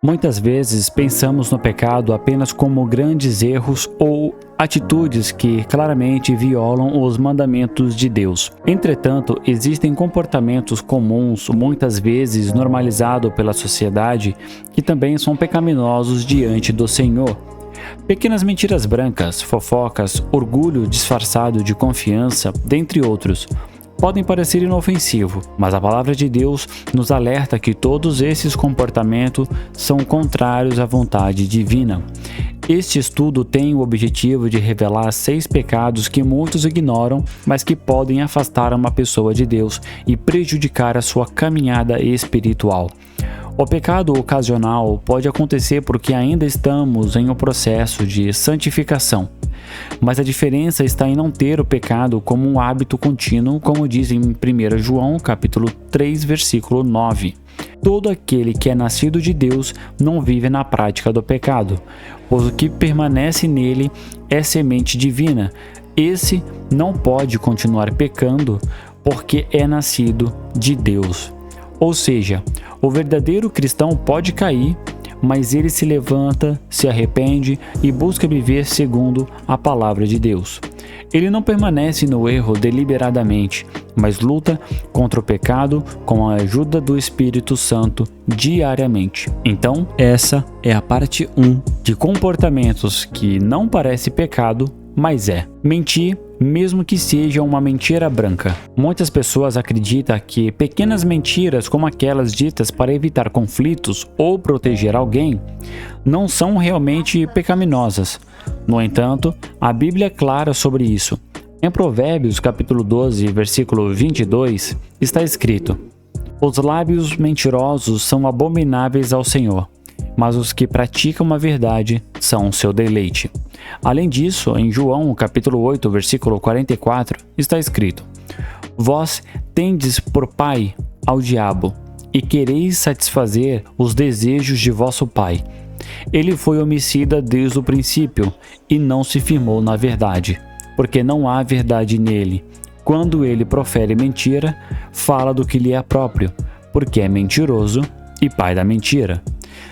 Muitas vezes pensamos no pecado apenas como grandes erros ou atitudes que claramente violam os mandamentos de Deus. Entretanto, existem comportamentos comuns, muitas vezes normalizados pela sociedade, que também são pecaminosos diante do Senhor. Pequenas mentiras brancas, fofocas, orgulho disfarçado de confiança, dentre outros, podem parecer inofensivos, mas a palavra de Deus nos alerta que todos esses comportamentos são contrários à vontade divina. Este estudo tem o objetivo de revelar 6 pecados que muitos ignoram, mas que podem afastar uma pessoa de Deus e prejudicar a sua caminhada espiritual. O pecado ocasional pode acontecer porque ainda estamos em um processo de santificação. Mas a diferença está em não ter o pecado como um hábito contínuo, como diz em 1 João, capítulo 3, versículo 9. Todo aquele que é nascido de Deus não vive na prática do pecado, pois o que permanece nele é semente divina. Esse não pode continuar pecando porque é nascido de Deus. Ou seja, o verdadeiro cristão pode cair, mas ele se levanta, se arrepende e busca viver segundo a palavra de Deus. Ele não permanece no erro deliberadamente, mas luta contra o pecado com a ajuda do Espírito Santo diariamente. Então, essa é a parte 1 de comportamentos que não parece pecado, mas é. Mentir, mesmo que seja uma mentira branca. Muitas pessoas acreditam que pequenas mentiras como aquelas ditas para evitar conflitos ou proteger alguém não são realmente pecaminosas. No entanto, a Bíblia é clara sobre isso. Em Provérbios, capítulo 12, versículo 22, está escrito: "Os lábios mentirosos são abomináveis ao Senhor, mas os que praticam a verdade são o seu deleite." Além disso, em João, capítulo 8, versículo 44, está escrito: "Vós tendes por pai ao diabo, e quereis satisfazer os desejos de vosso pai. Ele foi homicida desde o princípio, e não se firmou na verdade, porque não há verdade nele. Quando ele profere mentira, fala do que lhe é próprio, porque é mentiroso e pai da mentira."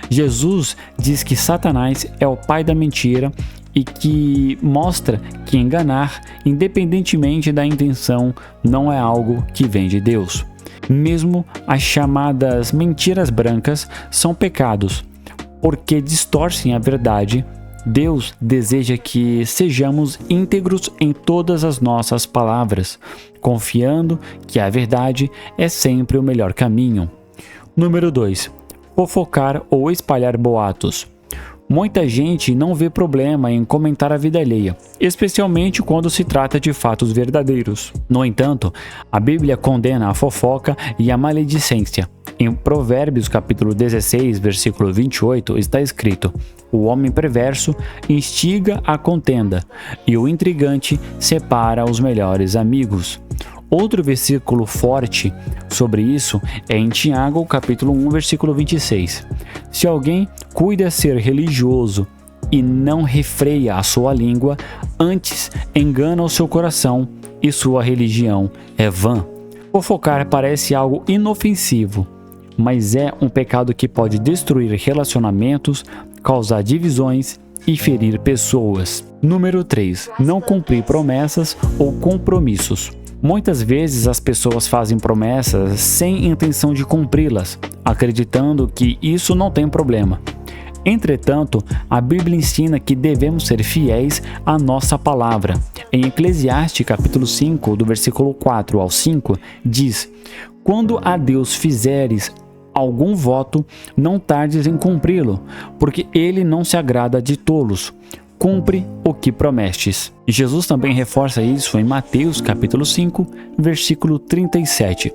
Jesus diz que Satanás é o pai da mentira e que mostra que enganar, independentemente da intenção, não é algo que vem de Deus. Mesmo as chamadas mentiras brancas são pecados, porque distorcem a verdade. Deus deseja que sejamos íntegros em todas as nossas palavras, confiando que a verdade é sempre o melhor caminho. Número 2. Fofocar ou espalhar boatos. Muita gente não vê problema em comentar a vida alheia, especialmente quando se trata de fatos verdadeiros. No entanto, a Bíblia condena a fofoca e a maledicência. Em Provérbios capítulo 16, versículo 28, está escrito: "O homem perverso instiga a contenda, e o intrigante separa os melhores amigos." Outro versículo forte sobre isso é em Tiago, capítulo 1, versículo 26. "Se alguém cuida ser religioso e não refreia a sua língua, antes engana o seu coração e sua religião é vã." Fofocar parece algo inofensivo, mas é um pecado que pode destruir relacionamentos, causar divisões e ferir pessoas. Número 3. Não cumprir promessas ou compromissos. Muitas vezes as pessoas fazem promessas sem intenção de cumpri-las, acreditando que isso não tem problema. Entretanto, a Bíblia ensina que devemos ser fiéis à nossa palavra. Em Eclesiastes capítulo 5, do versículo 4 ao 5, diz: "Quando a Deus fizeres algum voto, não tardes em cumpri-lo, porque ele não se agrada de tolos. Cumpre o que prometes." Jesus também reforça isso em Mateus capítulo 5, versículo 37.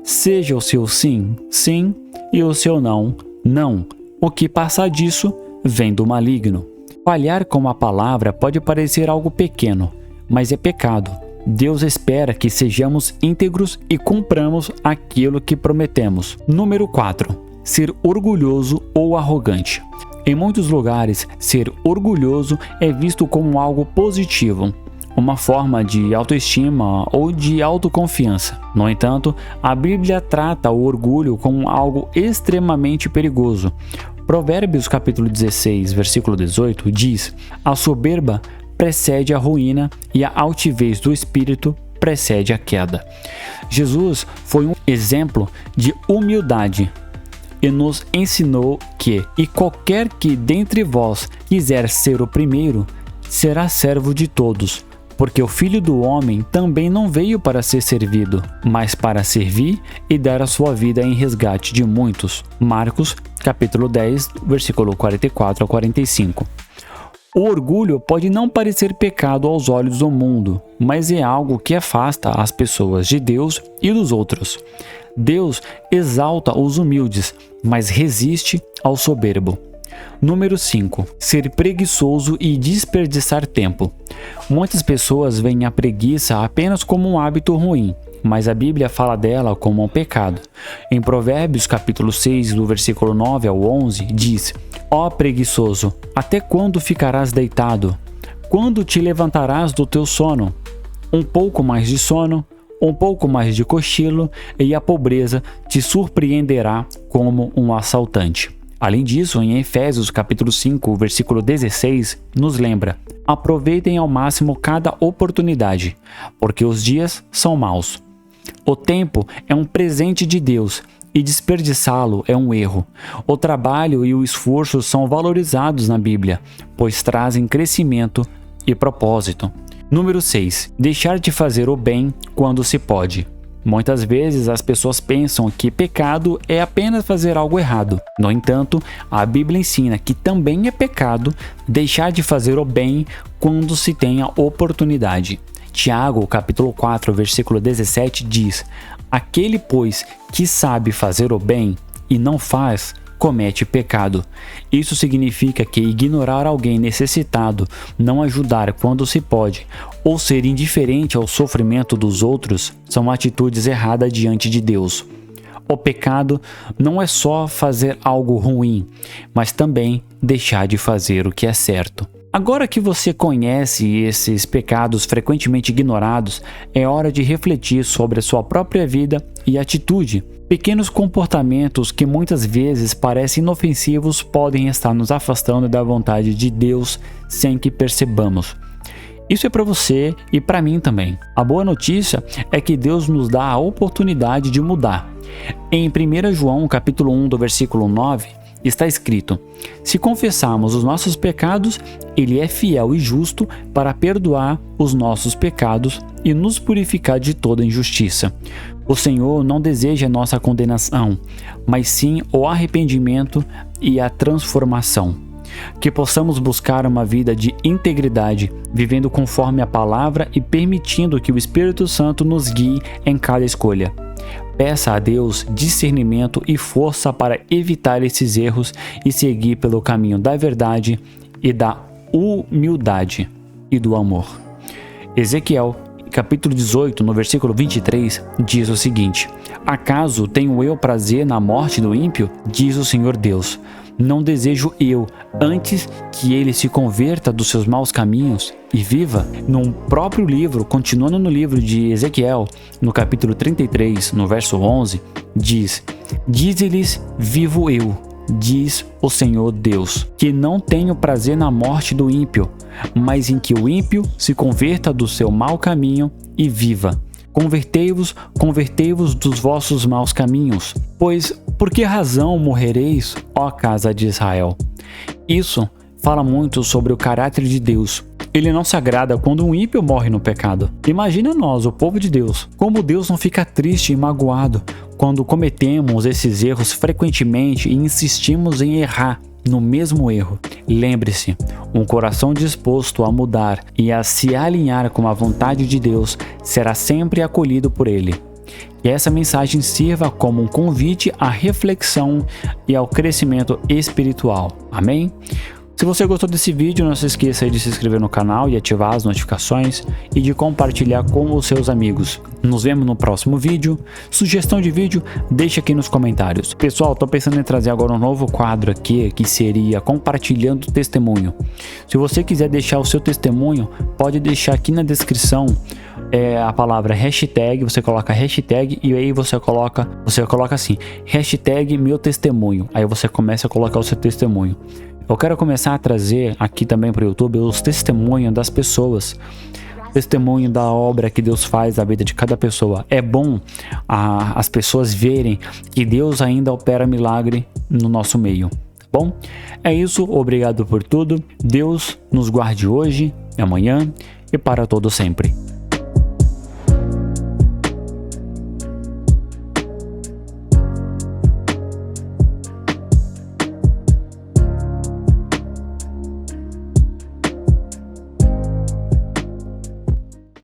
"Seja o seu sim, sim, e o seu não, não. O que passar disso vem do maligno." Falhar com a palavra pode parecer algo pequeno, mas é pecado. Deus espera que sejamos íntegros e cumpramos aquilo que prometemos. Número 4. Ser orgulhoso ou arrogante. Em muitos lugares, ser orgulhoso é visto como algo positivo, uma forma de autoestima ou de autoconfiança. No entanto, a Bíblia trata o orgulho como algo extremamente perigoso, Provérbios capítulo 16, versículo 18 diz: a soberba precede a ruína e a altivez do espírito precede a queda. Jesus foi um exemplo de humildade e nos ensinou que, e qualquer que dentre vós quiser ser o primeiro, será servo de todos, porque o Filho do Homem também não veio para ser servido, mas para servir e dar a sua vida em resgate de muitos. Marcos, capítulo 10, versículo 44 a 45. O orgulho pode não parecer pecado aos olhos do mundo, mas é algo que afasta as pessoas de Deus e dos outros. Deus exalta os humildes, mas resiste ao soberbo. Número 5. Ser preguiçoso e desperdiçar tempo. Muitas pessoas veem a preguiça apenas como um hábito ruim, mas a Bíblia fala dela como um pecado. Em Provérbios capítulo 6, do versículo 9 ao 11, diz: ó preguiçoso, até quando ficarás deitado? Quando te levantarás do teu sono? Um pouco mais de sono, um pouco mais de cochilo, e a pobreza te surpreenderá como um assaltante. Além disso, em Efésios capítulo 5, versículo 16, nos lembra: aproveitem ao máximo cada oportunidade, porque os dias são maus. O tempo é um presente de Deus e desperdiçá-lo é um erro. O trabalho e o esforço são valorizados na Bíblia, pois trazem crescimento e propósito. Número 6. Deixar de fazer o bem quando se pode. Muitas vezes as pessoas pensam que pecado é apenas fazer algo errado. No entanto, a Bíblia ensina que também é pecado deixar de fazer o bem quando se tem a oportunidade. Tiago, capítulo 4, versículo 17 diz: aquele, pois, que sabe fazer o bem e não faz, comete pecado. Isso significa que ignorar alguém necessitado, não ajudar quando se pode, ou ser indiferente ao sofrimento dos outros são atitudes erradas diante de Deus. O pecado não é só fazer algo ruim, mas também deixar de fazer o que é certo. Agora que você conhece esses pecados frequentemente ignorados, é hora de refletir sobre a sua própria vida e atitude. Pequenos comportamentos que muitas vezes parecem inofensivos podem estar nos afastando da vontade de Deus sem que percebamos. Isso é para você e para mim também. A boa notícia é que Deus nos dá a oportunidade de mudar. Em 1 João capítulo 1, do versículo 9, está escrito: se confessarmos os nossos pecados, Ele é fiel e justo para perdoar os nossos pecados e nos purificar de toda injustiça. O Senhor não deseja a nossa condenação, mas sim o arrependimento e a transformação. Que possamos buscar uma vida de integridade, vivendo conforme a palavra e permitindo que o Espírito Santo nos guie em cada escolha. Peça a Deus discernimento e força para evitar esses erros e seguir pelo caminho da verdade e da humildade e do amor. Ezequiel, capítulo 18, no versículo 23, diz o seguinte: acaso tenho eu prazer na morte do ímpio? Diz o Senhor Deus. Não desejo eu, antes que ele se converta dos seus maus caminhos e viva? No próprio livro, continuando no livro de Ezequiel, no capítulo 33, no verso 11, diz: dize-lhes, vivo eu, diz o Senhor Deus, que não tenho prazer na morte do ímpio, mas em que o ímpio se converta do seu mau caminho e viva. Convertei-vos dos vossos maus caminhos, pois por que razão morrereis, ó casa de Israel? Isso fala muito sobre o caráter de Deus. Ele não se agrada quando um ímpio morre no pecado. Imagina nós, o povo de Deus, como Deus não fica triste e magoado quando cometemos esses erros frequentemente e insistimos em errar no mesmo erro. Lembre-se, um coração disposto a mudar e a se alinhar com a vontade de Deus será sempre acolhido por Ele. Que essa mensagem sirva como um convite à reflexão e ao crescimento espiritual. Amém? Se você gostou desse vídeo, não se esqueça de se inscrever no canal e ativar as notificações e de compartilhar com os seus amigos. Nos vemos no próximo vídeo. Sugestão de vídeo, deixa aqui nos comentários. Pessoal, estou pensando em trazer agora um novo quadro aqui, que seria compartilhando testemunho. Se você quiser deixar o seu testemunho, pode deixar aqui na descrição a palavra hashtag, você coloca hashtag e aí você coloca assim, hashtag meu testemunho. Aí você começa a colocar o seu testemunho. Eu quero começar a trazer aqui também para o YouTube os testemunhos das pessoas. Testemunho da obra que Deus faz na vida de cada pessoa. É bom as pessoas verem que Deus ainda opera milagre no nosso meio. Bom, é isso, obrigado por tudo. Deus nos guarde hoje, amanhã e para todo sempre.